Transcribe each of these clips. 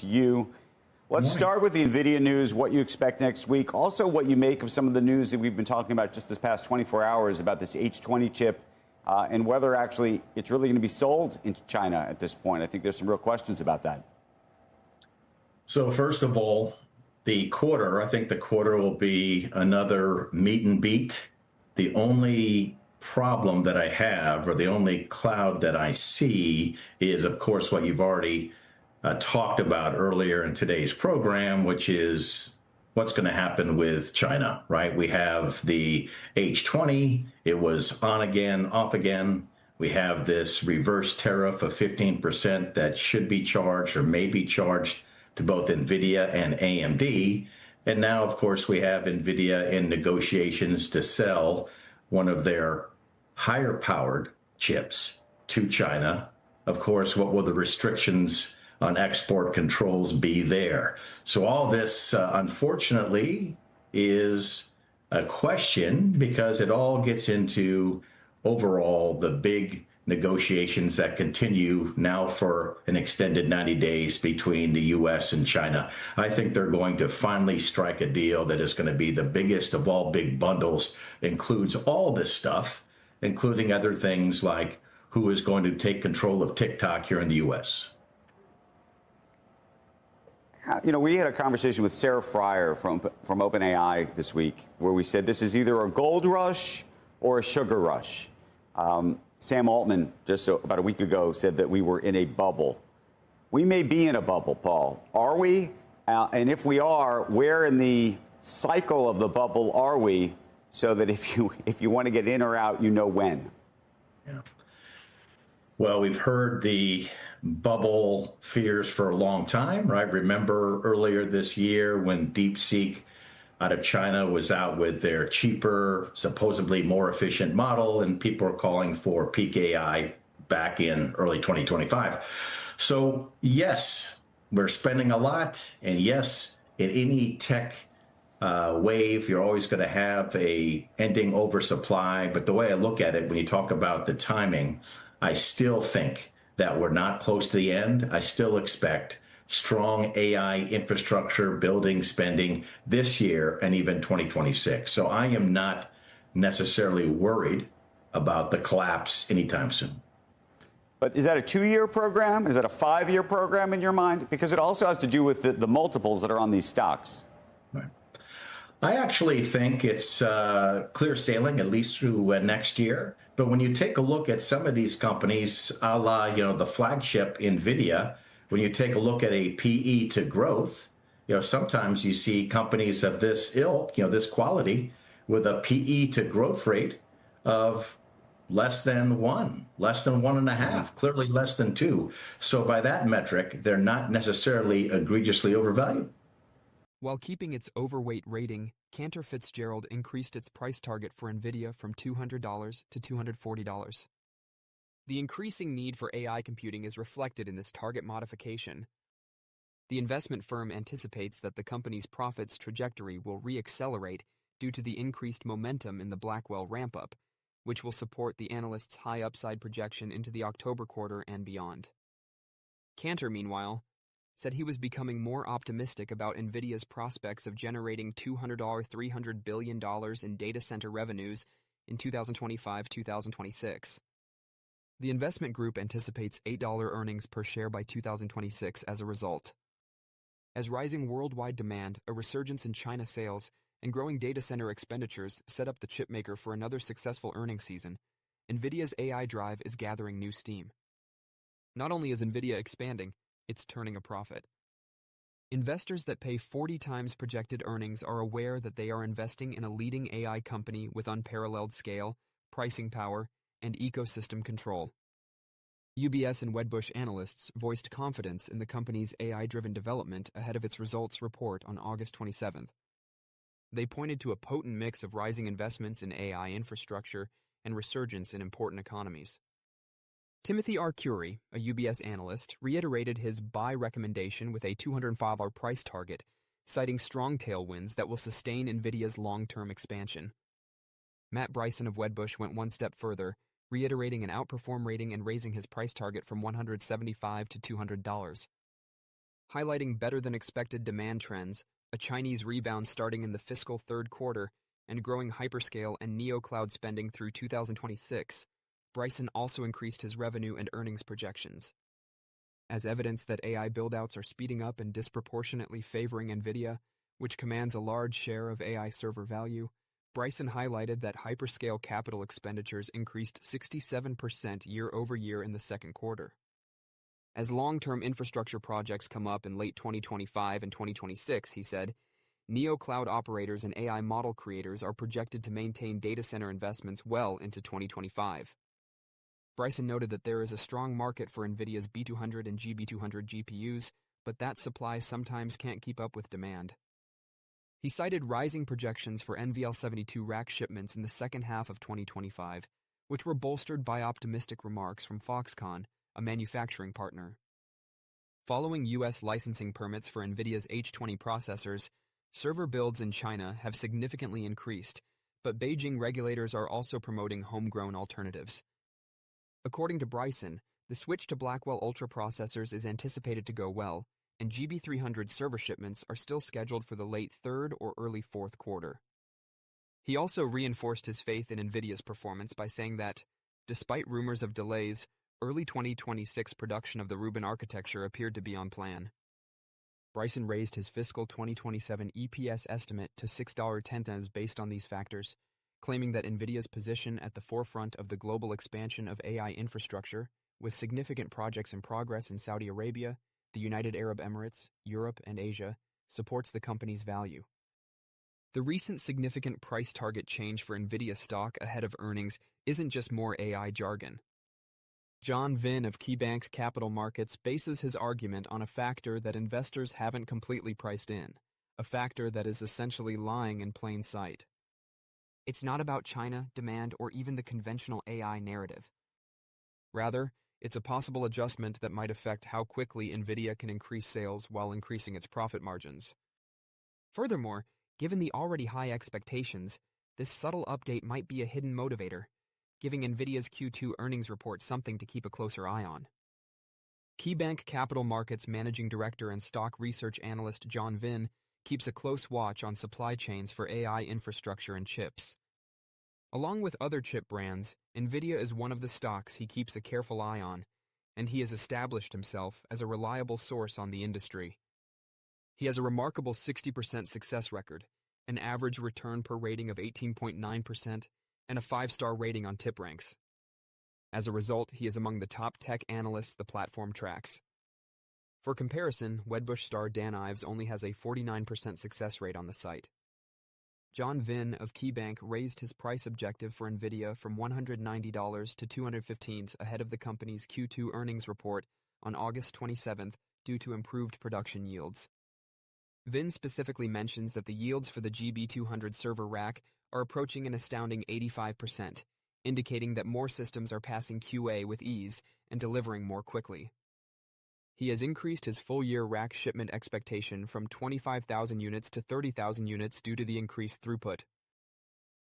to you. Let's start with the NVIDIA news, what you expect next week. Also, what you make of some of the news that we've been talking about just this past 24 hours about this H20 chip and whether actually it's really going to be sold into China at this point. I think there's some real questions about that. So first of all, I think the quarter will be another meet and beat. The only problem that I have, or the only cloud that I see, is, of course, what you've already talked about earlier in today's program, which is what's going to happen with China, right? We have the H20. It was on again, off again. We have this reverse tariff of 15% that should be charged or may be charged to both NVIDIA and AMD. And now, of course, we have NVIDIA in negotiations to sell one of their higher powered chips to China. Of course, what will the restrictions on export controls be there? So all this, unfortunately, is a question because it all gets into overall the big negotiations that continue now for an extended 90 days between the U.S. and China. I think they're going to finally strike a deal that is going to be the biggest of all big bundles, includes all this stuff, including other things like who is going to take control of TikTok here in the U.S. You know, we had a conversation with Sarah Fryer from OpenAI this week where we said this is either a gold rush or a sugar rush. Sam Altman, just about a week ago, said that we were in a bubble. We may be in a bubble, Paul. Are we? And if we are, where in the cycle of the bubble are we so that if you want to get in or out, you know when? Yeah. Well, we've heard the bubble fears for a long time, right? Remember earlier this year when DeepSeek out of China was out with their cheaper, supposedly more efficient model, and people are calling for peak AI back in early 2025. So yes, we're spending a lot. And yes, in any tech wave, you're always going to have a ending oversupply. But the way I look at it, when you talk about the timing, I still think that we're not close to the end. I still expect strong AI infrastructure building spending this year and even 2026. So I am not necessarily worried about the collapse anytime soon. But is that a 2-year program? Is that a 5-year program in your mind? Because it also has to do with the multiples that are on these stocks. Right. I actually think it's clear sailing, at least through next year. But when you take a look at some of these companies, a la, the flagship NVIDIA, when you take a look at a PE to growth, sometimes you see companies of this ilk, this quality, with a PE to growth rate of less than 1, less than 1.5, clearly less than 2. So by that metric, they're not necessarily egregiously overvalued. While keeping its overweight rating, Cantor Fitzgerald increased its price target for NVIDIA from $200 to $240. The increasing need for AI computing is reflected in this target modification. The investment firm anticipates that the company's profits trajectory will re-accelerate due to the increased momentum in the Blackwell ramp-up, which will support the analyst's high upside projection into the October quarter and beyond. Cantor, meanwhile, said he was becoming more optimistic about NVIDIA's prospects of generating $300 billion in data center revenues in 2025-2026. The investment group anticipates $8 earnings per share by 2026 as a result. As rising worldwide demand, a resurgence in China sales, and growing data center expenditures set up the chipmaker for another successful earnings season, NVIDIA's AI drive is gathering new steam. Not only is NVIDIA expanding, it's turning a profit. Investors that pay 40 times projected earnings are aware that they are investing in a leading AI company with unparalleled scale, pricing power, and ecosystem control. UBS and Wedbush analysts voiced confidence in the company's AI-driven development ahead of its results report on August 27th. They pointed to a potent mix of rising investments in AI infrastructure and resurgence in important economies. Timothy Arcuri, a UBS analyst, reiterated his buy recommendation with a $205 price target, citing strong tailwinds that will sustain NVIDIA's long-term expansion. Matt Bryson of Wedbush went one step further, reiterating an outperform rating and raising his price target from $175 to $200. highlighting better-than-expected demand trends, a Chinese rebound starting in the fiscal third quarter, and growing hyperscale and neo-cloud spending through 2026. Bryson also increased his revenue and earnings projections. As evidence that AI buildouts are speeding up and disproportionately favoring NVIDIA, which commands a large share of AI server value, Bryson highlighted that hyperscale capital expenditures increased 67% year-over-year in the second quarter. As long-term infrastructure projects come up in late 2025 and 2026, he said, neo-cloud operators and AI model creators are projected to maintain data center investments well into 2025. Bryson noted that there is a strong market for NVIDIA's B200 and GB200 GPUs, but that supply sometimes can't keep up with demand. He cited rising projections for NVL72 rack shipments in the second half of 2025, which were bolstered by optimistic remarks from Foxconn, a manufacturing partner. Following U.S. licensing permits for NVIDIA's H20 processors, server builds in China have significantly increased, but Beijing regulators are also promoting homegrown alternatives. According to Bryson, the switch to Blackwell Ultra processors is anticipated to go well, and GB300 server shipments are still scheduled for the late third or early fourth quarter. He also reinforced his faith in NVIDIA's performance by saying that, despite rumors of delays, early 2026 production of the Rubin architecture appeared to be on plan. Bryson raised his fiscal 2027 EPS estimate to $6.10 based on these factors, claiming that NVIDIA's position at the forefront of the global expansion of AI infrastructure, with significant projects in progress in Saudi Arabia, the United Arab Emirates, Europe, and Asia, supports the company's value. The recent significant price target change for NVIDIA stock ahead of earnings isn't just more AI jargon. John Vin of KeyBank Capital Markets bases his argument on a factor that investors haven't completely priced in, a factor that is essentially lying in plain sight. It's not about China, demand, or even the conventional AI narrative. Rather, it's a possible adjustment that might affect how quickly NVIDIA can increase sales while increasing its profit margins. Furthermore, given the already high expectations, this subtle update might be a hidden motivator, giving NVIDIA's Q2 earnings report something to keep a closer eye on. KeyBank Capital Markets Managing Director and Stock Research Analyst John Vin keeps a close watch on supply chains for AI infrastructure and chips. Along with other chip brands, NVIDIA is one of the stocks he keeps a careful eye on, and he has established himself as a reliable source on the industry. He has a remarkable 60% success record, an average return per rating of 18.9%, and a 5-star rating on TipRanks. As a result, he is among the top tech analysts the platform tracks. For comparison, Wedbush star Dan Ives only has a 49% success rate on the site. John Vin of KeyBank raised his price objective for NVIDIA from $190 to $215 ahead of the company's Q2 earnings report on August 27th due to improved production yields. Vin specifically mentions that the yields for the GB200 server rack are approaching an astounding 85%, indicating that more systems are passing QA with ease and delivering more quickly. He has increased his full-year rack shipment expectation from 25,000 units to 30,000 units due to the increased throughput.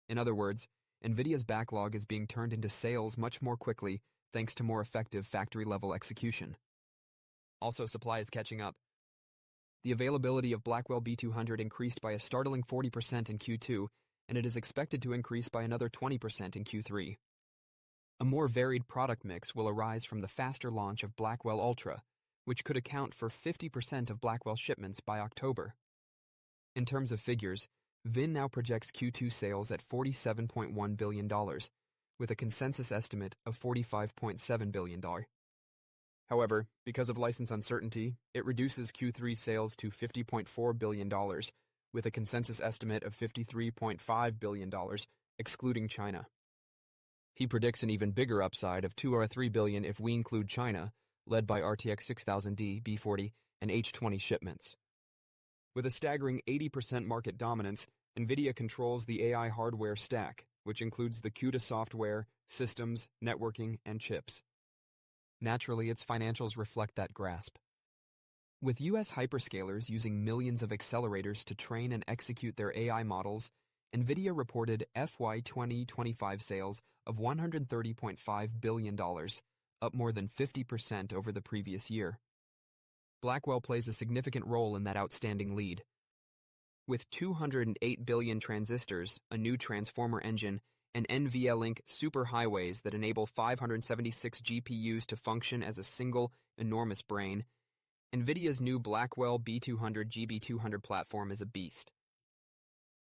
In other words, NVIDIA's backlog is being turned into sales much more quickly thanks to more effective factory-level execution. Also, supply is catching up. The availability of Blackwell B200 increased by a startling 40% in Q2, and it is expected to increase by another 20% in Q3. A more varied product mix will arise from the faster launch of Blackwell Ultra, which could account for 50% of Blackwell shipments by October. In terms of figures, Vin now projects Q2 sales at $47.1 billion, with a consensus estimate of $45.7 billion. However, because of license uncertainty, it reduces Q3 sales to $50.4 billion, with a consensus estimate of $53.5 billion, excluding China. He predicts an even bigger upside of $2 or $3 billion if we include China, led by RTX 6000D, B40, and H20 shipments. With a staggering 80% market dominance, NVIDIA controls the AI hardware stack, which includes the CUDA software, systems, networking, and chips. Naturally, its financials reflect that grasp. With U.S. hyperscalers using millions of accelerators to train and execute their AI models, NVIDIA reported FY 2025 sales of $130.5 billion, up more than 50% over the previous year. Blackwell plays a significant role in that outstanding lead. With 208 billion transistors, a new transformer engine, and NVLink superhighways that enable 576 GPUs to function as a single, enormous brain, NVIDIA's new Blackwell B200 GB200 platform is a beast.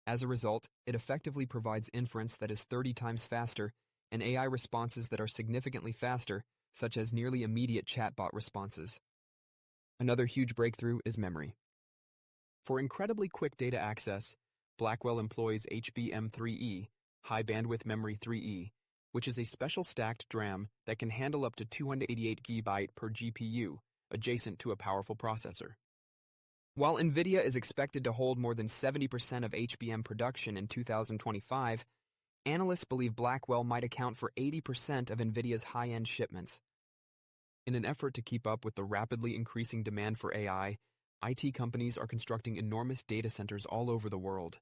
As a result, it effectively provides inference that is 30 times faster and AI responses that are significantly faster, such as nearly immediate chatbot responses. Another huge breakthrough is memory. For incredibly quick data access, Blackwell employs HBM3E, High Bandwidth Memory 3E, which is a special stacked DRAM that can handle up to 288 GB per GPU, adjacent to a powerful processor. While NVIDIA is expected to hold more than 70% of HBM production in 2025, analysts believe Blackwell might account for 80% of NVIDIA's high-end shipments. In an effort to keep up with the rapidly increasing demand for AI, IT companies are constructing enormous data centers all over the world.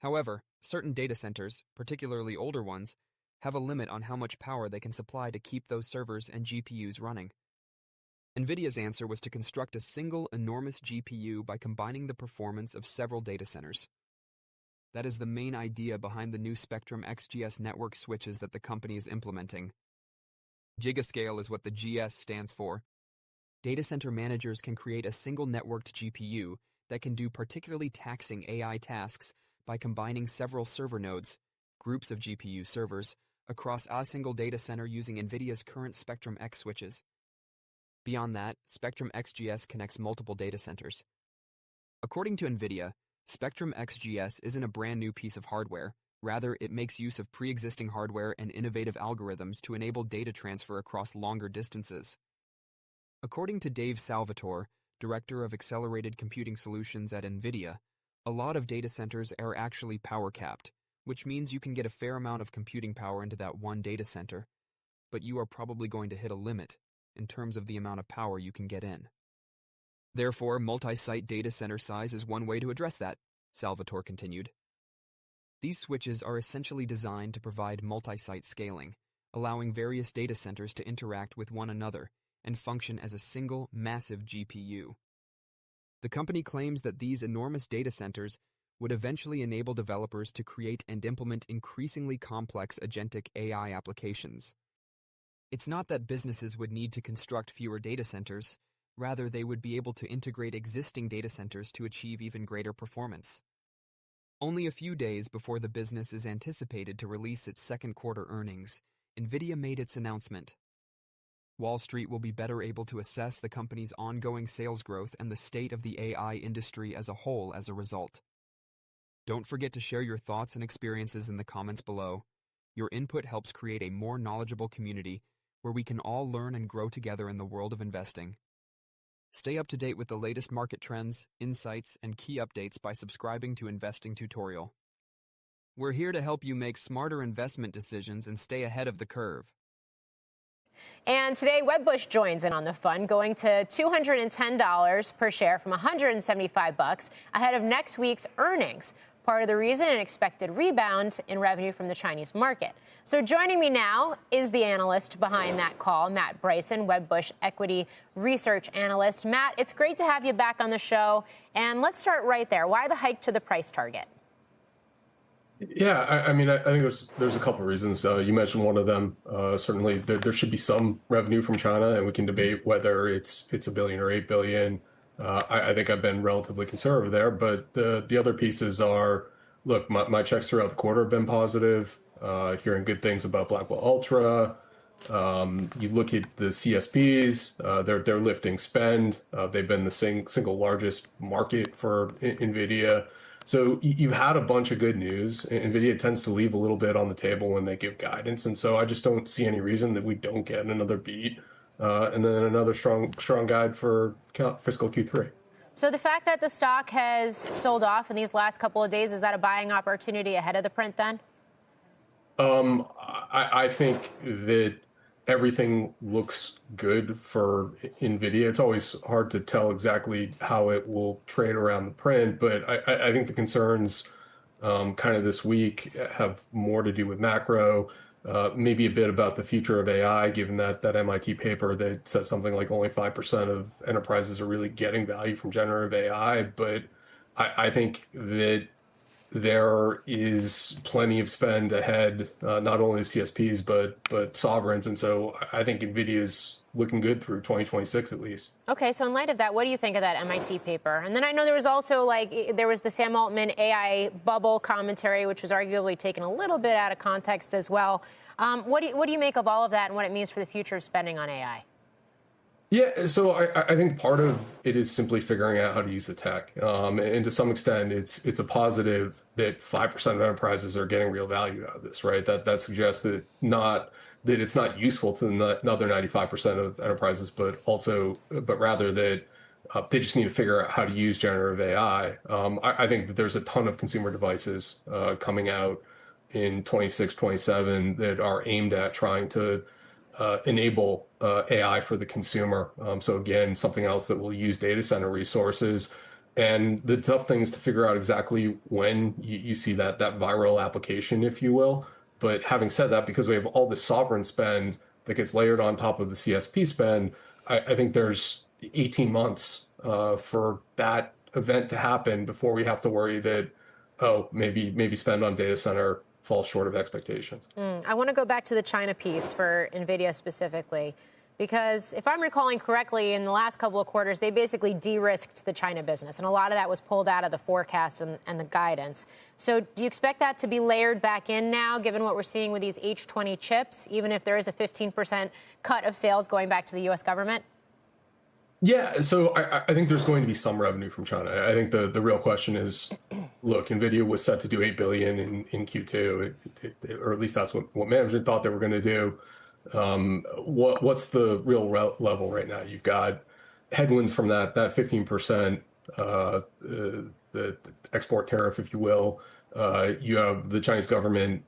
However, certain data centers, particularly older ones, have a limit on how much power they can supply to keep those servers and GPUs running. NVIDIA's answer was to construct a single enormous GPU by combining the performance of several data centers. That is the main idea behind the new Spectrum XGS network switches that the company is implementing. Gigascale is what the GS stands for. Data center managers can create a single networked GPU that can do particularly taxing AI tasks by combining several server nodes, groups of GPU servers, across a single data center using NVIDIA's current Spectrum X switches. Beyond that, Spectrum XGS connects multiple data centers. According to NVIDIA, Spectrum XGS isn't a brand new piece of hardware. Rather, it makes use of pre-existing hardware and innovative algorithms to enable data transfer across longer distances. According to Dave Salvatore, Director of Accelerated Computing Solutions at NVIDIA, a lot of data centers are actually power-capped, which means you can get a fair amount of computing power into that one data center, but you are probably going to hit a limit in terms of the amount of power you can get in. Therefore, multi-site data center size is one way to address that, Salvatore continued. These switches are essentially designed to provide multi-site scaling, allowing various data centers to interact with one another and function as a single, massive GPU. The company claims that these enormous data centers would eventually enable developers to create and implement increasingly complex agentic AI applications. It's not that businesses would need to construct fewer data centers, rather they would be able to integrate existing data centers to achieve even greater performance. Only a few days before the business is anticipated to release its second quarter earnings, NVIDIA made its announcement. Wall Street will be better able to assess the company's ongoing sales growth and the state of the AI industry as a whole as a result. Don't forget to share your thoughts and experiences in the comments below. Your input helps create a more knowledgeable community where we can all learn and grow together in the world of investing. Stay up to date with the latest market trends, insights, and key updates by subscribing to Investing Tutorial. We're here to help you make smarter investment decisions and stay ahead of the curve. And today, Wedbush joins in on the fun, going to $210 per share from $175 ahead of next week's earnings. Part of the reason, an expected rebound in revenue from the Chinese market. So joining me now is the analyst behind that call, Matt Bryson, Wedbush equity research analyst. Matt, it's great to have you back on the show. And let's start right there. Why the hike to the price target? Yeah, I mean, I think there's a couple of reasons. You mentioned one of them. Certainly, there should be some revenue from China, and we can debate whether it's $1 billion or $8 billion. I think I've been relatively conservative there, but the other pieces are, look, my checks throughout the quarter have been positive. Hearing good things about Blackwell Ultra. You look at the CSPs; they're lifting spend. They've been the single largest market for NVIDIA. So you've had a bunch of good news. NVIDIA tends to leave a little bit on the table when they give guidance. And so I just don't see any reason that we don't get another beat and then another strong guide for fiscal Q3. So the fact that the stock has sold off in these last couple of days, is that a buying opportunity ahead of the print then? I think that everything looks good for NVIDIA. It's always hard to tell exactly how it will trade around the print, but I think the concerns kind of this week have more to do with macro. maybe a bit about the future of AI, given that MIT paper that said something like only 5% of enterprises are really getting value from generative AI. But I think that there is plenty of spend ahead, not only the CSPs, but sovereigns. And so I think NVIDIA is looking good through 2026 at least. Okay, so in light of that, what do you think of that MIT paper? And then I know there was also there was the Sam Altman AI bubble commentary, which was arguably taken a little bit out of context as well. What do you make of all of that and what it means for the future of spending on AI? Yeah, so I think part of it is simply figuring out how to use the tech. And to some extent, it's a positive that 5% of enterprises are getting real value out of this, right? That suggests that it's not useful to the other 95% of enterprises, but rather that they just need to figure out how to use generative AI. I think that there's a ton of consumer devices coming out in 26, 27 that are aimed at trying to enable AI for the consumer. So again, something else that will use data center resources. And the tough thing is to figure out exactly when you see that viral application, if you will. But having said that, because we have all this sovereign spend that gets layered on top of the CSP spend, I think there's 18 months for that event to happen before we have to worry that, maybe spend on data center falls short of expectations. I want to go back to the China piece for NVIDIA specifically, because if I'm recalling correctly, in the last couple of quarters, they basically de-risked the China business, and a lot of that was pulled out of the forecast and the guidance. So do you expect that to be layered back in now, given what we're seeing with these H20 chips, even if there is a 15% cut of sales going back to the U.S. government? Yeah, so I think there's going to be some revenue from China. I think the real question is, look, NVIDIA was set to do $8 billion in Q2, or at least that's what management thought they were going to do. What's the real level right now? You've got headwinds from that 15%, the export tariff, if you will. You have the Chinese government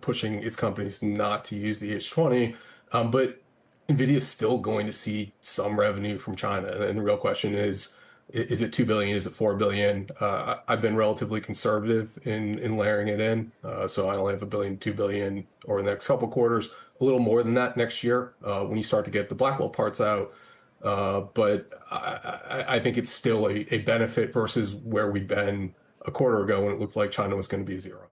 pushing its companies not to use the H20, but NVIDIA is still going to see some revenue from China. And the real question is it 2 billion? Is it 4 billion? I've been relatively conservative in layering it in. So I only have 1 billion, 2 billion over the next couple quarters, a little more than that next year when you start to get the Blackwell parts out. But I think it's still a benefit versus where we've been a quarter ago when it looked like China was going to be zero.